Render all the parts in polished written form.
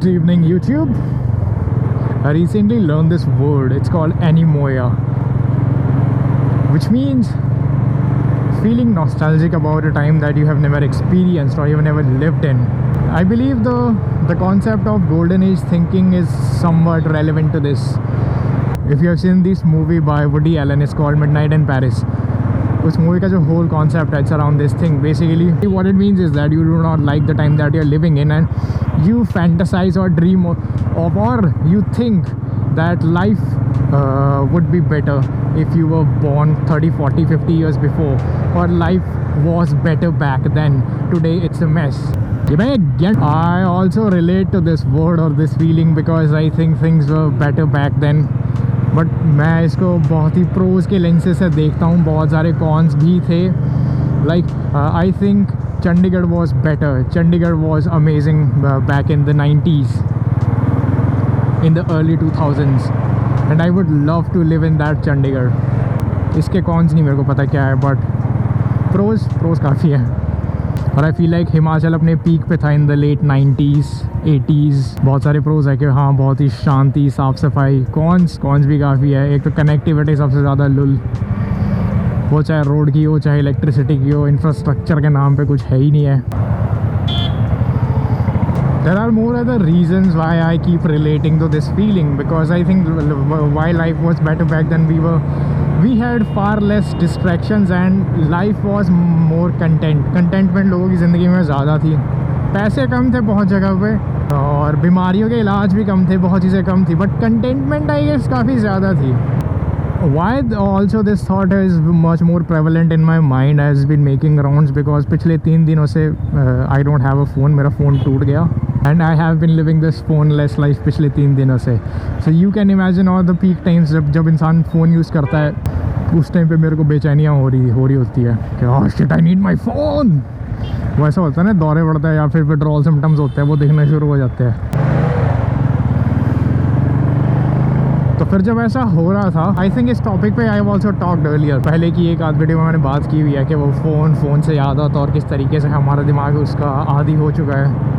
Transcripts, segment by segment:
Good evening, YouTube. I recently learned this word. It's called animoia, which means feeling nostalgic about a time that you have never experienced or you've never lived in. I believe the concept of golden age thinking is somewhat relevant to this. If you have seen this movie by Woody Allen, it's called Midnight in Paris. उस movie का जो whole concept है, it's around this thing. Basically, what it means is that you do not like the time that you're living in, and you fantasize or dream of, or you think that life would be better if you were born 30, 40, 50 years before, or life was better back then. Today it's a mess. I also relate to this word or this feeling because I think things were better back then. But मैं इसको बहुत ही pros के lenses से देखता हूँ. बहुत सारे cons भी थे. Like I think Chandigarh was better. Chandigarh was amazing back in the 90s, in the early 2000s, and I would love to live in that Chandigarh. इसके कॉन्स नहीं मेरे को पता क्या है, बट प्रोज काफ़ी है. और आई फील लाइक हिमाचल अपने पीक पे था in the late 90s 80s. बहुत सारे प्रोज है कि हाँ बहुत ही शांति, साफ़ सफाई. कॉन्स भी काफ़ी है. एक तो कनेक्टिविटी सबसे ज़्यादा लुल, वो चाहे रोड की हो चाहे इलेक्ट्रिसिटी की हो. इंफ्रास्ट्रक्चर के नाम पे कुछ है ही नहीं है. There are more other reasons why I keep relating to this feeling, because I think why life was better back then. We had far less distractions and life was more contentment लोगों की ज़िंदगी में ज़्यादा थी. पैसे कम थे बहुत जगह पे, और बीमारियों के इलाज भी कम थे, बहुत चीज़ें कम थी, बट कंटेंटमेंट आई गेस काफ़ी ज़्यादा थी. Why also this thought is much more prevalent in my mind, has been making rounds because पिछले 3 दिनों से I don't have a phone. मेरा फ़ोन टूट गया and I have been living this phone-less life पिछले 3 दिनों से. So you can imagine all the peak times जब इंसान फ़ोन यूज़ करता है, उस टाइम पे मेरे को बेचैनियाँ हो रही होती है कि oh shit I need my phone. वैसा होता है ना, दौरे बढ़ता है या फिर विड्रॉल सिम्टम्स होते हैं, वो दिखना शुरू हो जाते हैं. तो फिर जब ऐसा हो रहा था, आई थिंक इस टॉपिक पे I have also talked earlier. पहले की एक आध वीडियो में मैंने बात की हुई है कि वो फ़ोन से याद आता और किस तरीके से हमारा दिमाग उसका आदी हो चुका है.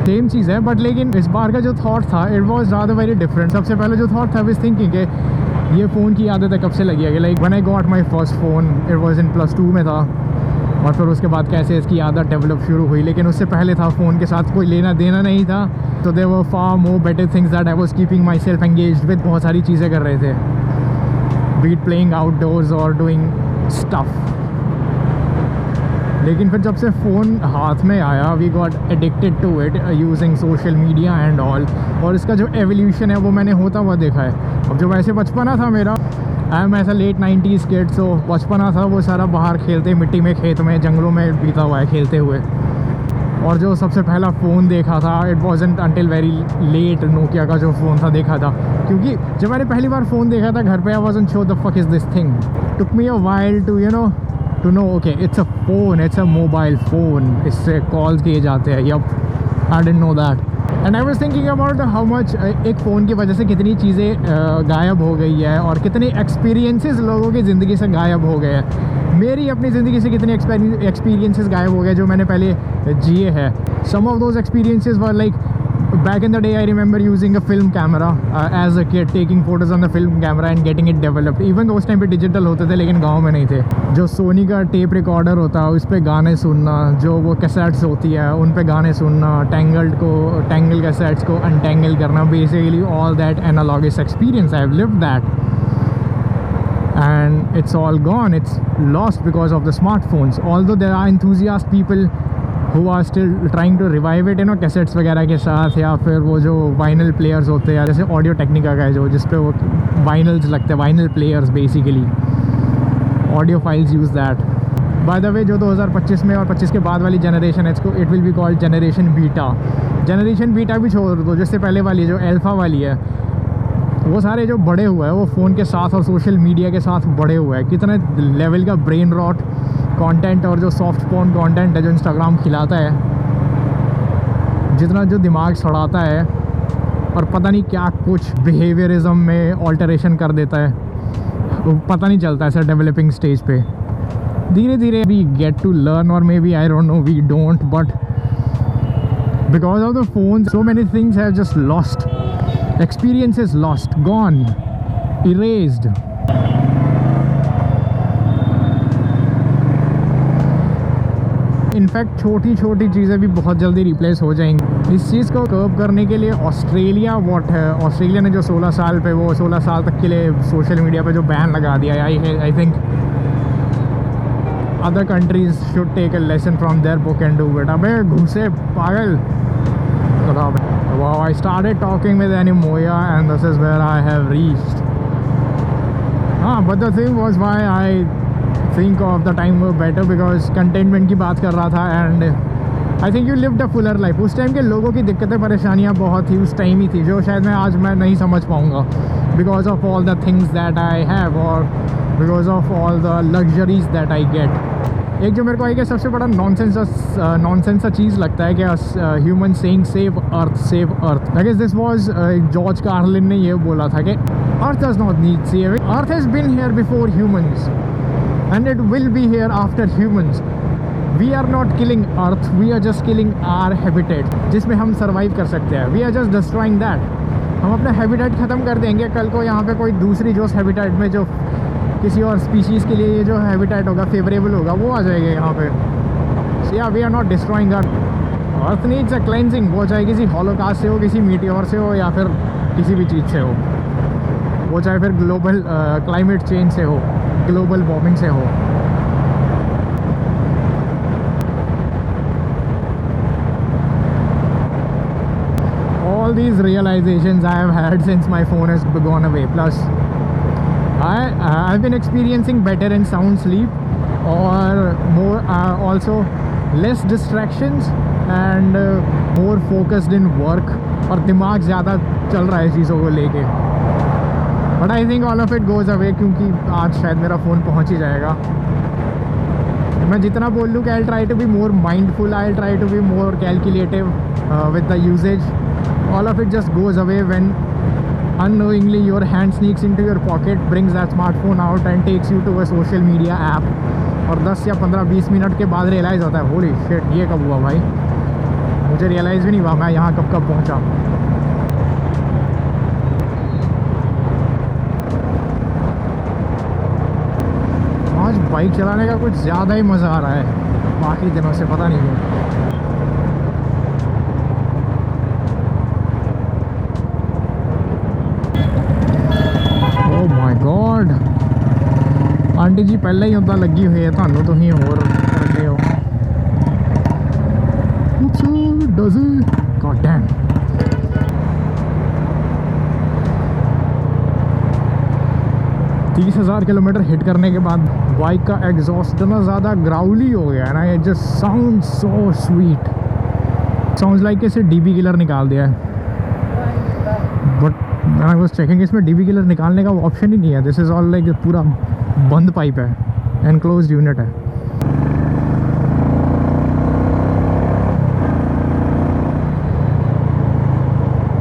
सेम चीज़ है, बट लेकिन इस बार का जो थॉट था इट वाज ज़्यादा वेरी डिफरेंट. सबसे पहले जो थॉट था विज थिंकिंग कि ये फ़ोन की आदत है कब से लगी है. Like when I got my first phone it was in +2 में था, और फिर उसके बाद कैसे इसकी आदत डेवलप शुरू हुई. लेकिन उससे पहले था फ़ोन के साथ कोई लेना देना नहीं था. तो there were far more better things that I was keeping myself engaged with. बहुत सारी चीज़ें कर रहे थे, बी इट प्लेइंग आउटडोर्स और डूइंग स्टफ. लेकिन फिर जब से फ़ोन हाथ में आया, we got addicted to it, using social media and all. और इसका जो एवोल्यूशन है वो मैंने होता हुआ देखा है. अब जो वैसे बचपना था मेरा, आई एम ऐसा लेट 90s किड, सो बचपना था वो सारा बाहर खेलते, मिट्टी में, खेत में, जंगलों में बीता हुआ है खेलते हुए. और जो सबसे पहला फ़ोन देखा था, it wasn't until very late Nokia का जो फ़ोन था देखा था. क्योंकि जब मैंने पहली बार फ़ोन देखा था घर पे, I wasn't sure the fuck is this thing. Took me a while to to know okay it's a phone, it's a mobile phone. इससे कॉल्स किए जाते हैं. Yup, I didn't know that. And I was thinking about how much एक phone की वजह से कितनी चीज़ें गायब हो गई है, और कितने एक्सपीरियंसेस लोगों की ज़िंदगी से गायब हो गए हैं. मेरी अपनी ज़िंदगी से कितने एक्सपीरियंसेस गायब हो गए जो मैंने पहले जिए हैं. Some of those experiences were like back in the day I remember using a film camera as a kid, taking photos on the film camera and getting it developed. even though उस time पे digital होते थे लेकिन गांव में नहीं थे. जो सोनी का टेप रिकॉर्डर होता है उस पे गाने सुनना, जो वो कैसेट्स होती है उन पे गाने सुनना, टैंगल कैसेट्स को अनटैंगल करना, basically all that analogous experience I have lived that. And it's all gone, it's lost because of the smartphones. Although there are enthusiast people who are still trying to revive it, cassettes वगैरह के साथ, या फिर वो जो vinyl players होते हैं, जैसे ऑडियो टेक्निका का है जो जिस पे वो वाइनल्स लगते हैं, vinyl players basically, audio files use that. By the way जो 2025 में और 25 के बाद वाली जनरेशन है, इसको it will be called generation beta. Generation beta भी छोड़ दो, जिससे पहले वाली जो अल्फ़ा वाली है, वो सारे जो बड़े हुए हैं वो फ़ोन के साथ और सोशल मीडिया के साथ बड़े हुए हैं. कितने लेवल का ब्रेन रॉट कंटेंट और जो सॉफ्ट पोर्न कंटेंट है जो इंस्टाग्राम खिलाता है, जितना जो दिमाग सड़ाता है, और पता नहीं क्या कुछ बिहेवियरिज्म में ऑल्टरेशन कर देता है, वो पता नहीं चलता ऐसा डेवलपिंग स्टेज पे. धीरे धीरे वी गेट टू लर्न, और maybe I don't know we don't, but Because of the phone, so many things have just lost. Experiences lost, gone, erased. In fact छोटी छोटी चीज़ें भी बहुत जल्दी रिप्लेस हो जाएंगी। इस चीज़ को कर्व करने के लिए ऑस्ट्रेलिया वॉट है, ऑस्ट्रेलिया ने जो 16 साल पे वो 16 साल तक के लिए सोशल मीडिया पे जो बैन लगा दिया है, I think other countries should take a lesson from their book and do it. अबे घुसे पागल। Wow, I started talking with Animoya and this is where I have reached. But the thing was why I think of the time were better because contentment की बात कर रहा था and I think you lived a fuller life. उस time के लोगों की दिक्कतें परेशानियाँ बहुत ही उस टाइम ही थी जो शायद मैं नहीं समझ पाऊँगा because of all the things that I have or because of all the luxuries that I get. एक जो मेरे को एक सबसे बड़ा नॉनसेंस सा चीज़ लगता है कि human saying save earth. I guess this was George Carlin ने ये बोला था कि earth does not need saving, earth has been here before humans and it will be here after humans. We are not killing earth, we are just killing our habitat जिसमें हम survive कर सकते हैं। We are just destroying that. हम अपना habitat ख़त्म कर देंगे, कल को यहाँ पे कोई दूसरी जो हैबिटेट में जो किसी और स्पीशीज़ के लिए ये जो हैबिटेट होगा फेवरेबल होगा वो आ जाएगा यहाँ पे। सो या we are not destroying earth needs a cleansing. वो चाहे किसी हॉलोकास्ट से हो, किसी मीटियोर से हो या फिर किसी भी चीज़ से हो, वो चाहे फिर ग्लोबल क्लाइमेट चेंज से हो, ग्लोबल वार्मिंग से हो। All these realizations I have had since my phone has gone away. Plus I've been experiencing better and sound sleep or more also less distractions and more focused in work और दिमाग ज़्यादा चल रहा है चीज़ों को लेके। But I think all of it goes away क्योंकि आज शायद मेरा फ़ोन पहुंच ही जाएगा। मैं जितना बोल लूँ कि I'll try to be more mindful, I'll try to be more calculative with the usage. All of it just goes away when unknowingly your hand sneaks into your pocket, brings that smartphone out and takes you to a social media app और 10 या 15-20 minute के बाद realise होता है holy shit ये कब हुआ भाई, मुझे रियलाइज़ भी नहीं हुआ मैं यहाँ कब पहुँचा। आज बाइक चलाने का कुछ ज़्यादा ही मज़ा आ रहा है बाकी दिनों से, पता नहीं क्यों। गॉड आंटी जी पहले ही उदा लगी हुई है, थानू तुम होर करते हो। God damn. तीस 30,000 किलोमीटर हिट करने के बाद बाइक का एग्जॉस्ट इतना ज़्यादा ग्राउली हो गया है ना, it just sound so sweet, sounds like इसे डीबी किलर निकाल दिया है। बट आई वाज चेकिंग, इसमें डीबी किलर निकालने का ऑप्शन ही नहीं है। दिस इज़ ऑल लाइक पूरा बंद पाइप है, एनक्लोज्ड यूनिट है।